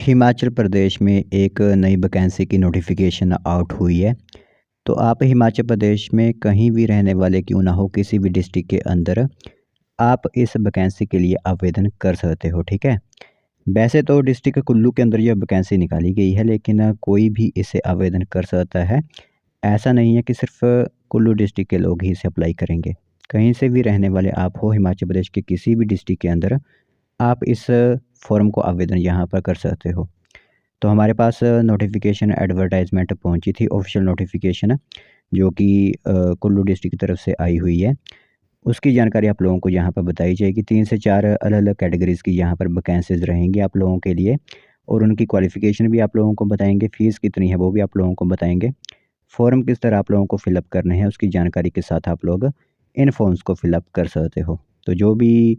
हिमाचल प्रदेश में एक नई वैकेंसी की नोटिफिकेशन आउट हुई है। तो आप हिमाचल प्रदेश में कहीं भी रहने वाले क्यों ना हो, किसी भी डिस्ट्रिक्ट के अंदर आप इस वैकेंसी के लिए आवेदन कर सकते हो, ठीक है। वैसे तो डिस्ट्रिक्ट कुल्लू के अंदर यह वैकेंसी निकाली गई है, लेकिन कोई भी इसे आवेदन कर सकता है। ऐसा नहीं है कि सिर्फ कुल्लू डिस्ट्रिक्ट के लोग ही इसे अप्लाई करेंगे। कहीं से भी रहने वाले आप हो, हिमाचल प्रदेश के किसी भी डिस्ट्रिक्ट के अंदर आप इस फॉर्म को आवेदन यहाँ पर कर सकते हो। तो हमारे पास नोटिफिकेशन एडवर्टाइजमेंट पहुंची थी, ऑफिशियल नोटिफिकेशन, जो कि कुल्लू डिस्ट्रिक्ट की तरफ से आई हुई है। उसकी जानकारी आप लोगों को यहाँ पर बताई जाएगी। 3 से 4 अलग-अलग कैटेगरीज़ की यहाँ पर वैकेंसीज़ रहेंगी आप लोगों के लिए, और उनकी क्वालिफ़िकेशन भी आप लोगों को बताएँगे, फ़ीस कितनी है वो भी आप लोगों को बताएँगे। फ़ॉर्म किस तरह आप लोगों को फ़िलअप करने हैं, उसकी जानकारी के साथ आप लोग इन फ़ॉर्म्स को फ़िलअप कर सकते हो। तो जो भी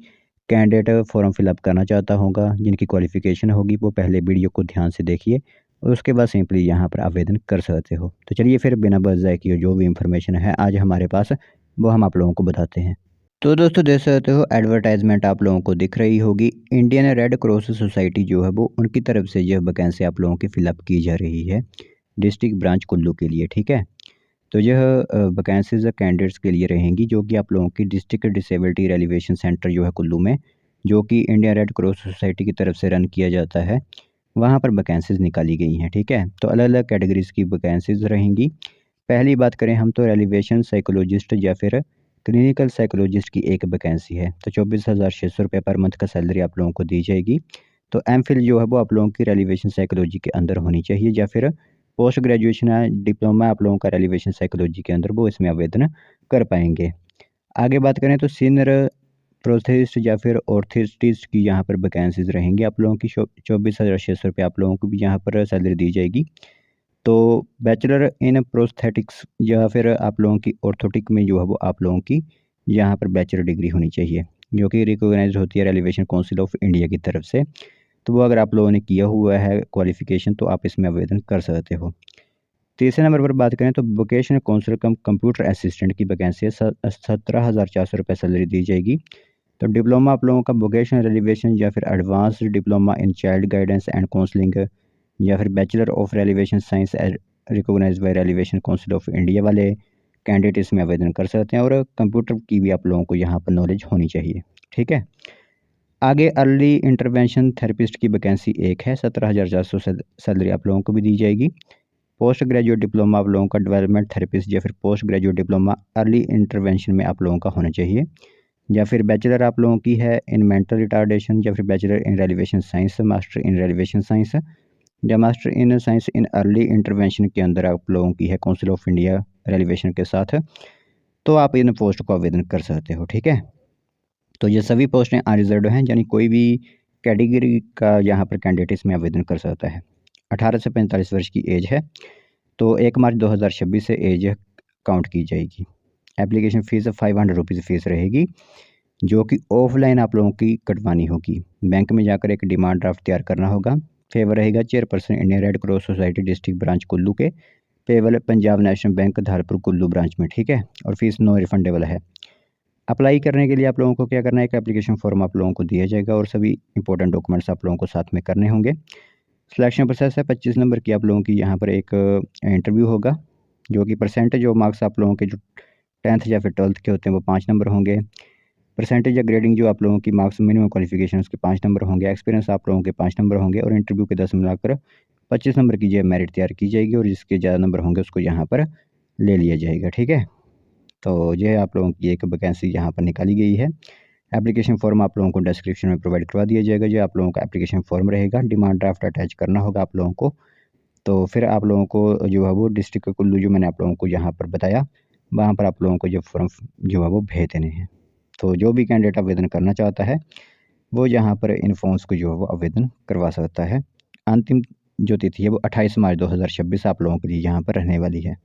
कैंडिडेट फ़ॉर्म फ़िलअप करना चाहता होगा, जिनकी क्वालिफ़िकेशन होगी, वो पहले वीडियो को ध्यान से देखिए और उसके बाद सिंपली यहाँ पर आवेदन कर सकते हो। तो चलिए फिर बिना बस ज़ाये किए जो भी इन्फॉर्मेशन है आज हमारे पास, वो हम आप लोगों को बताते हैं। तो दोस्तों देख सकते हो, एडवर्टाइजमेंट आप लोगों को दिख रही होगी। इंडियन रेड क्रॉस सोसाइटी जो है वो उनकी तरफ से यह वैकेंसी आप लोगों की फ़िलअप की जा रही है, डिस्ट्रिक्ट ब्रांच कुल्लू के लिए, ठीक है। तो यह वैकेंसीज़ कैंडिडेट्स के लिए रहेंगी, जो कि आप लोगों की डिस्ट्रिक्ट डिसेबिलिटी रेलिवेशन सेंटर जो है कुल्लू में, जो कि इंडियन रेड क्रॉस सोसाइटी की तरफ से रन किया जाता है, वहाँ पर वैकेंसीज़ निकाली गई हैं, ठीक है। तो अलग-अलग कैटेगरीज़ की वैकेंसीज़ रहेंगी। पहली बात करें हम, तो रेलिवेशन साइकोलॉजिस्ट या फिर क्लिनिकल साइकोलॉजिस्ट की एक वैकेंसी है। तो 24,600 रुपये पर मंथ का सैलरी आप लोगों को दी जाएगी। तो एमफिल जो है वो आप लोगों की रेलिवेशन साइकोलॉजी के अंदर होनी चाहिए, या फिर पोस्ट ग्रेजुएशन या डिप्लोमा आप लोगों का रेलिवेशन साइकोलॉजी के अंदर, वो इसमें आवेदन कर पाएँगे। आगे बात करें तो सीनियर प्रोथेसिस्ट या फिर ऑर्थोटिस्ट की यहाँ पर वैकेंसीज़ रहेंगी आप लोगों की। 24,600 रुपये आप लोगों को भी यहाँ पर सैलरी दी जाएगी। तो बैचलर इन प्रोस्थेटिक्स या फिर आप लोगों की ऑर्थोटिक में जो है वो आप लोगों की यहाँ पर बैचलर डिग्री होनी चाहिए, जो कि रिकॉग्नाइज़ होती है रेलिवेशन काउंसिल ऑफ इंडिया की तरफ से। तो वो अगर आप लोगों ने किया हुआ है क्वालिफ़िकेशन, तो आप इसमें आवेदन कर सकते हो। तीसरे नंबर पर बात करें तो वोकेशनल काउंसलर कम कंप्यूटर असिस्टेंट की वैकेंसी है। 17,400 रुपये सैलरी दी जाएगी। तो डिप्लोमा आप लोगों का वोकेशनल रेलिवेशन या फिर advanced diploma in child guidance and counselling, या फिर bachelor of rehabilitation science recognised by Rehabilitation Council of India वाले कैंडिडेट इसमें आवेदन कर सकते हैं। और कंप्यूटर की भी आप लोगों को यहाँ पर नॉलेज होनी चाहिए, ठीक है। आगे अर्ली इंटरवेंशन थेरेपिस्ट की वैकेंसी एक है। 17,400 सैलरी आप लोगों को भी दी जाएगी। पोस्ट ग्रेजुएट डिप्लोमा आप लोगों का डेवलपमेंट थेरेपिस्ट या फिर post graduate diploma early intervention में आप लोगों का होना चाहिए, या फिर बैचलर आप लोगों की है इन मेंटल रिटार्डेशन, या फिर bachelor in rehabilitation science, master in rehabilitation science, या master in science in early intervention के अंदर आप लोगों की है काउंसिल ऑफ इंडिया रेलिवेशन के साथ। तो आप इन पोस्ट को आवेदन कर सकते हो, ठीक है। तो ये सभी पोस्टें अनरिजर्व्ड हैं, यानी कोई भी कैटेगरी का यहाँ पर कैंडिडेट इसमें आवेदन कर सकता है। 18 से 45 वर्ष की एज है। तो 1 मार्च 2026 से एज काउंट की जाएगी। एप्लीकेशन फ़ीस 500 रुपीज़ फ़ीस रहेगी, जो कि ऑफलाइन आप लोगों की कटवानी होगी। बैंक में जाकर एक डिमांड ड्राफ्ट तैयार करना होगा। फेवर रहेगा chairperson Indian Red Cross Society district branch Kullu के, payable Punjab National Bank Dharpur Kullu branch में, ठीक है। और फीस नो रिफंडेबल है। अप्लाई करने के लिए आप लोगों को क्या करना है, एक एप्लीकेशन फॉर्म आप लोगों को दिया जाएगा और सभी इंपॉर्टेंट डॉक्यूमेंट्स आप लोगों को साथ में करने होंगे। सिलेक्शन प्रोसेस है। 25 नंबर की आप लोगों की यहाँ पर एक इंटरव्यू होगा, जो कि परसेंटेज जो मार्क्स आप लोगों के जो 10th या फिर 12th के होते हैं वो 5 नंबर होंगे। परसेंटेज या ग्रेडिंग जो आप लोगों की मार्क्स मिनिमम क्वालिफिकेशन उसके 5 नंबर होंगे। एक्सपीरियंस आप लोगों के 5 नंबर होंगे, और इंटरव्यू के 10 मिलाकर 25 नंबर की जो मेरिट तैयार की जाएगी, और जिसके ज़्यादा नंबर होंगे उसको यहाँ पर ले लिया जाएगा, ठीक है। तो ये आप लोगों की एक वैकेंसी यहाँ पर निकाली गई है। एप्लीकेशन फॉर्म आप लोगों को डिस्क्रिप्शन में प्रोवाइड करवा दिया जाएगा। जो आप लोगों का एप्लीकेशन फॉर्म रहेगा, डिमांड ड्राफ्ट अटैच करना होगा आप लोगों को। तो फिर आप लोगों को जो है वो डिस्ट्रिक्ट कुल्लू जो मैंने आप लोगों को यहाँ पर बताया, वहाँ पर आप लोगों को जो फॉर्म जो है वो भेज देने हैं। तो जो भी कैंडिडेट आवेदन करना चाहता है, वो यहाँ पर इन फॉर्म्स को जो है वो आवेदन करवा सकता है। अंतिम जो तिथि है वो 28 मार्च 2026 आप लोगों के लिए यहाँ पर रहने वाली है।